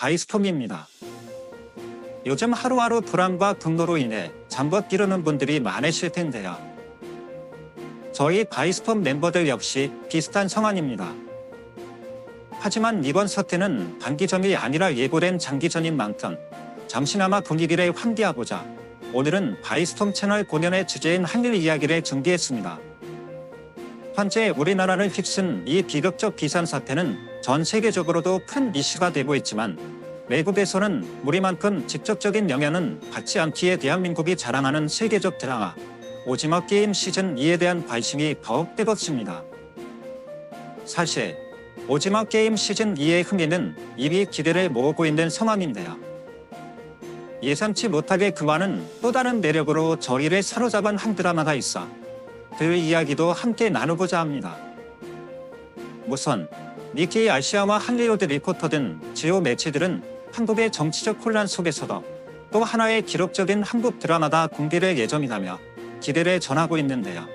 바이스톰입니다. 요즘 하루하루 불안과 분노로 인해 잠 못 이루는 분들이 많으실 텐데요. 저희 바이스톰 멤버들 역시 비슷한 상황입니다. 하지만 이번 사태는 단기전이 아니라 예고된 장기전인 만큼 잠시나마 분위기를 환기하고자 오늘은 바이스톰 채널 본연의 주제인 한일 이야기를 준비했습니다. 현재 우리나라를 휩쓴 이 비극적 비산 사태는 전 세계적으로도 큰 이슈가 되고 있지만 외국에서는 우리만큼 직접적인 영향은 받지 않기에 대한민국이 자랑하는 세계적 드라마 오징어 게임 시즌2에 대한 관심이 더욱 뜨겁습니다. 사실 오징어 게임 시즌2의 흥미는 이미 기대를 모으고 있는 상황인데요. 예상치 못하게 그와는 또 다른 매력으로 저희를 사로잡은 한 드라마가 있어 그 이야기도 함께 나누고자 합니다. 우선 니키 아시아와 할리우드 리포터 등 주요 매체들은 한국의 정치적 혼란 속에서도 또 하나의 기록적인 한국 드라마가 공개될 예정이라며 기대를 전하고 있는데요.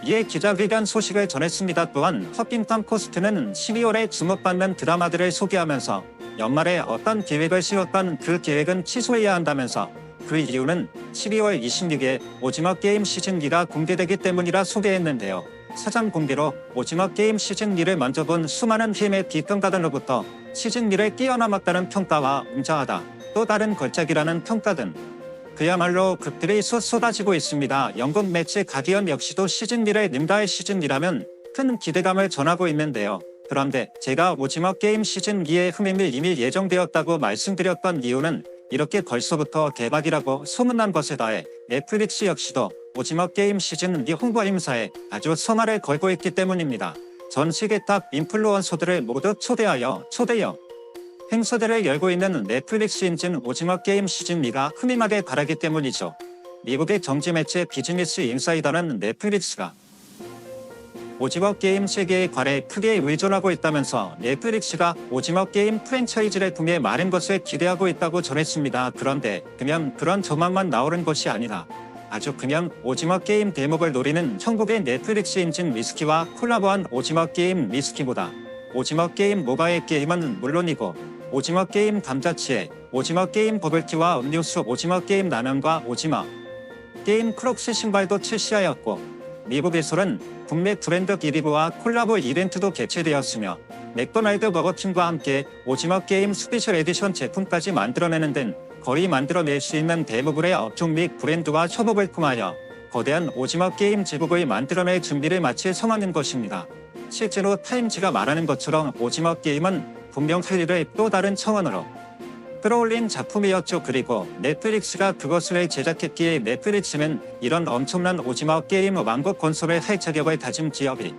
이에 기자회견 소식을 전했습니다. 또한 허핑턴 포스트는 12월에 주목받는 드라마들을 소개하면서 연말에 어떤 계획을 세웠던 그 계획은 취소해야 한다면서 그 이유는 12월 26일 오징어 게임 시즌2가 공개되기 때문이라 소개했는데요. 사전 공개로 오징어 게임 시즌2를 먼저 본 수많은 힘의 비평가들로부터 시즌2를 뛰어넘었다는 평가와 웅장하다, 또 다른 걸작이라는 평가 등 그야말로 극들이 쏟아지고 있습니다. 영국 매체 가디언 역시도 시즌2를 능가의 시즌2라면 큰 기대감을 전하고 있는데요. 그런데 제가 오징어 게임 시즌2의 흥행이 이미 예정되었다고 말씀드렸던 이유는 이렇게 벌써부터 대박이라고 소문난 것에 더해 넷플릭스 역시도 오징어 게임 시즌2 홍보 행사에 아주 성화를 걸고 있기 때문입니다. 전 세계 탑 인플루언서들을 모두 초대하여 행사들을 열고 있는 넷플릭스 인증 오징어 게임 시즌2가 흠임하게 바라기 때문이죠. 미국의 정치 매체 비즈니스 인사이더는 넷플릭스가 오징어 게임 세계의 관에 크게 의존하고 있다면서 넷플릭스가 오징어 게임 프랜차이즈를 통해 많은 것을 기대하고 있다고 전했습니다. 그런데 그런 전망만 나오는 것이 아니라 아주 그냥 오징어 게임 대목을 노리는 한국의 넷플릭스 인증 위스키와 콜라보한 오징어 게임 위스키보다 오징어 게임 모바일 게임은 물론이고 오징어 게임 감자치에 오징어 게임 버블티와 음료수 오징어 게임 라면과 오징어 게임 크록스 신발도 출시하였고 미국에서는 국내 브랜드 기리브와 콜라보 이벤트도 개최되었으며 맥도날드 버거킹과 함께 오징어 게임 스페셜 에디션 제품까지 만들어내는 등 거의 만들어낼 수 있는 대부분의 업종 및 브랜드와 협업을 통하여 거대한 오징어 게임 제국을 만들어낼 준비를 마칠 상황인 것입니다. 실제로 타임지가 말하는 것처럼 오징어 게임은 분명 할리를 또 다른 차원으로 끌어올린 작품이었죠. 그리고 넷플릭스가 그것을 제작했기에 넷플릭스는 이런 엄청난 오징어 게임 왕국 건설을 할 자격을 다진 기업이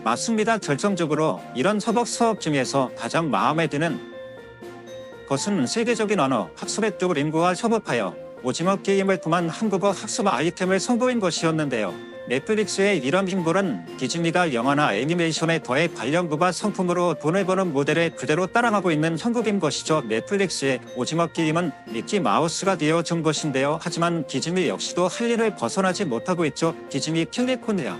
맞습니다. 결정적으로 이런 협업 사업 중에서 가장 마음에 드는 것은 세계적인 언어 학습의 두 링구와 협업하여 오징어 게임을 통한 한국어 학습 아이템을 선보인 것이었는데요. 넷플릭스의 이런 행보는 디즈니가 영화나 애니메이션에 더해 관련부가 상품으로 돈을 버는 모델을 그대로 따라가고 있는 한국인 것이죠. 넷플릭스의 오징어 게임은 미키 마우스가 되어준 것인데요. 하지만 디즈니 역시도 할 일을 벗어나지 못하고 있죠. 디즈니 캘리포니아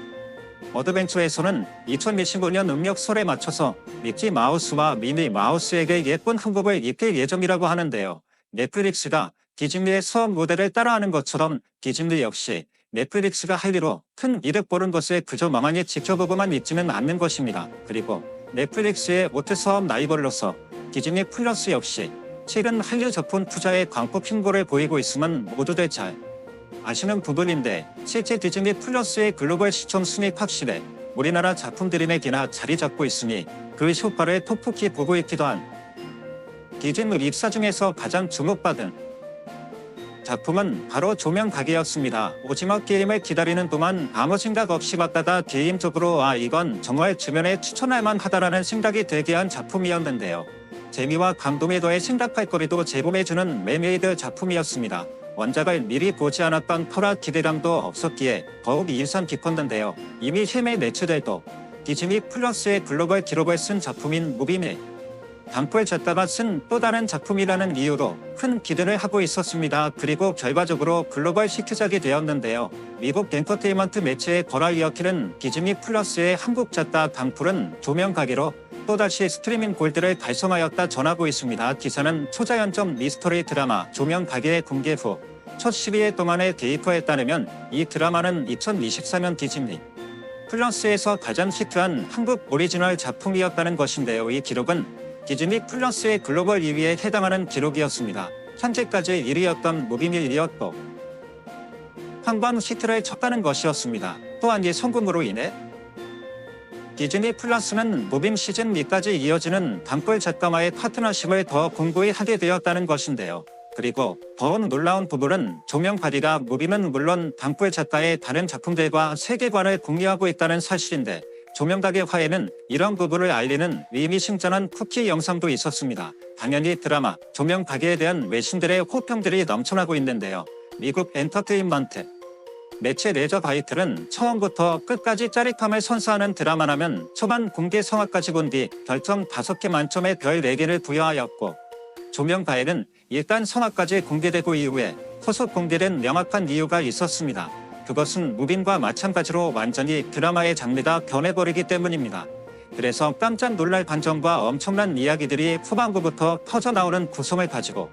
어드벤처에서는 2025년 음력설에 맞춰서 미키 마우스와 미니 마우스에게 예쁜 한복을 입힐 예정이라고 하는데요. 넷플릭스가 디즈니의 사업 모델을 따라하는 것처럼 디즈니 역시 넷플릭스가 할 일로 큰 이득 보는 것을 그저 멍하니 지켜보고만 있지는 않는 것입니다. 그리고 넷플릭스의 모트 사업 라이벌로서 디즈니 플러스 역시 최근 한류 작품 투자에 광폭 행보를 보이고 있음은 모두들 잘 아시는 부분인데 실제 디즈니 플러스의 글로벌 시청 순위 확실해 우리나라 작품들에게나 자리 잡고 있으니 그 효과를 톡톡히 보고 있기도 한 디즈니 입사 중에서 가장 주목받은 작품은 바로 조명가게였습니다. 오징어 게임을 기다리는 동안 아무 생각 없이 봤다가 개인적으로 이건 정말 주변에 추천할 만하다라는 생각이 들게 한 작품이었는데요. 재미와 감동에 더해 생각할 거리도 제공해주는 웰메이드 작품이었습니다. 원작을 미리 보지 않았던 터라 기대감도 없었기에 더욱 인상 깊었는데요. 이미 해외 매체들도 디즈니 플러스의 글로벌 기록을 쓴 작품인 무비밀 단풀 작가가 쓴 또 다른 작품이라는 이유로 큰 기대를 하고 있었습니다. 그리고 결과적으로 글로벌 히트작이 되었는데요. 미국 엔터테인먼트 매체의 거라 이어키는 디즈니 플러스의 한국 작가 단풀은 조명가게로 또다시 스트리밍 골드를 달성하였다 전하고 있습니다. 기사는 초자연점 미스터리 드라마 조명 가게의 공개 후 첫 12회 동안의 데이터에 따르면 이 드라마는 2024년 디즈니 플러스에서 가장 히트한 한국 오리지널 작품이었다는 것인데요. 이 기록은 디즈니 플러스의 글로벌 2위에 해당하는 기록이었습니다. 현재까지 1위였던 무비밀이었고 한 번 히트를 쳤다는 것이었습니다. 또한 이 성공으로 인해 디즈니 플러스는 무빔 시즌 2까지 이어지는 단골 작가와의 파트너십을 더 공고히 하게 되었다는 것인데요. 그리고 더욱 놀라운 부분은 조명파디가 무빔은 물론 단골 작가의 다른 작품들과 세계관을 공유하고 있다는 사실인데 조명가게 화에는 이런 부분을 알리는 의미심장한 쿠키 영상도 있었습니다. 당연히 드라마 조명가게에 대한 외신들의 호평들이 넘쳐나고 있는데요. 미국 엔터테인먼트 매체 레저바이틀은 처음부터 끝까지 짜릿함을 선사하는 드라마라면 초반 공개 성화까지 본 뒤 별점 5개 만점에 별 4개를 부여하였고 조명가에는 일단 성화까지 공개되고 이후에 후속 공개된 명확한 이유가 있었습니다. 그것은 무빔과 마찬가지로 완전히 드라마의 장르가 변해버리기 때문입니다. 그래서 깜짝 놀랄 반전과 엄청난 이야기들이 후반부부터 터져나오는 구성을 가지고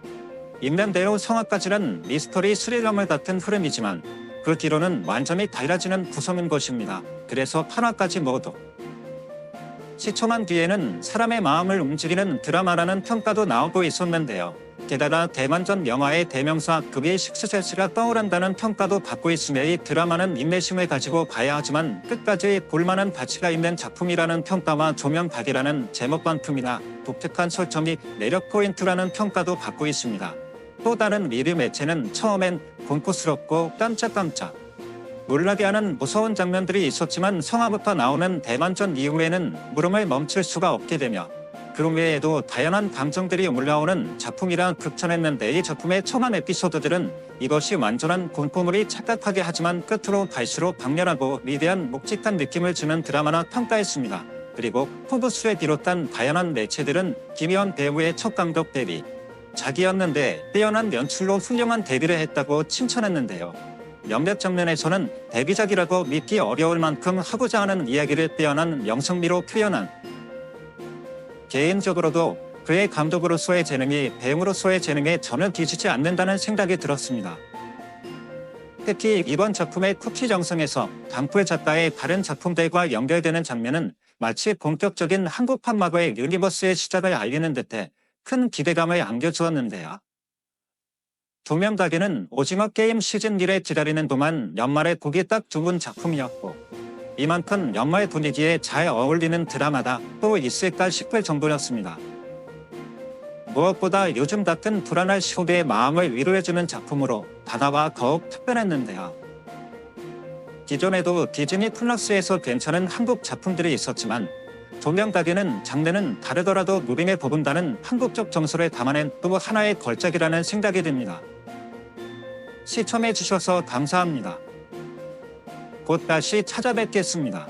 인면대로 성화까지는 미스터리 스릴러물 같은 흐름이지만 그 뒤로는 완전히 달라지는 구성인 것입니다. 그래서 8화까지 모두 시청한 뒤에는 사람의 마음을 움직이는 드라마라는 평가도 나오고 있었는데요. 게다가 대만전 영화의 대명사 급의 식스센스가 떠오른다는 평가도 받고 있으며 이 드라마는 인내심을 가지고 봐야 하지만 끝까지 볼만한 가치가 있는 작품이라는 평가와 조명각이라는 제목만큼이나 독특한 설정이 매력 포인트라는 평가도 받고 있습니다. 또 다른 리뷰 매체는 처음엔 공포스럽고 깜짝깜짝 놀라게 하는 무서운 장면들이 있었지만 성화부터 나오는 대만전 이후에는 물음을 멈출 수가 없게 되며 그 외에도 다양한 감정들이 올라오는 작품이라 극찬했는데 이 작품의 초반 에피소드들은 이것이 완전한 공포물이 착각하게 하지만 끝으로 갈수록 강렬하고 위대한 묵직한 느낌을 주는 드라마나 평가했습니다. 그리고 포브스에 비롯한 다양한 매체들은 김희원 배우의 첫 감독 데뷔 작이었는데 뛰어난 연출로 훌륭한 데뷔를 했다고 칭찬했는데요. 몇몇 장면에서는 데뷔작이라고 믿기 어려울 만큼 하고자 하는 이야기를 뛰어난 영상미로 표현한 개인적으로도 그의 감독으로서의 재능이 배우로서의 재능에 전혀 뒤지지 않는다는 생각이 들었습니다. 특히 이번 작품의 쿠키 정성에서 단골 작가의 다른 작품들과 연결되는 장면은 마치 본격적인 한국판 마블 유니버스의 시작을 알리는 듯해 큰 기대감을 안겨주었는데요. 조명가게는 오징어 게임 시즌 1에 기다리는 동안 연말에 보기 딱 좋은 작품이었고 이만큼 연말 분위기에 잘 어울리는 드라마다 또 있을까 싶을 정도였습니다. 무엇보다 요즘 같은 불안할 시국의 마음을 위로해주는 작품으로 다가와 더욱 특별했는데요. 기존에도 디즈니 플러스에서 괜찮은 한국 작품들이 있었지만 조명가게는 장르는 다르더라도 무빙에 버분다는 한국적 정서를 담아낸 또 하나의 걸작이라는 생각이 듭니다. 시청해주셔서 감사합니다. 곧 다시 찾아뵙겠습니다.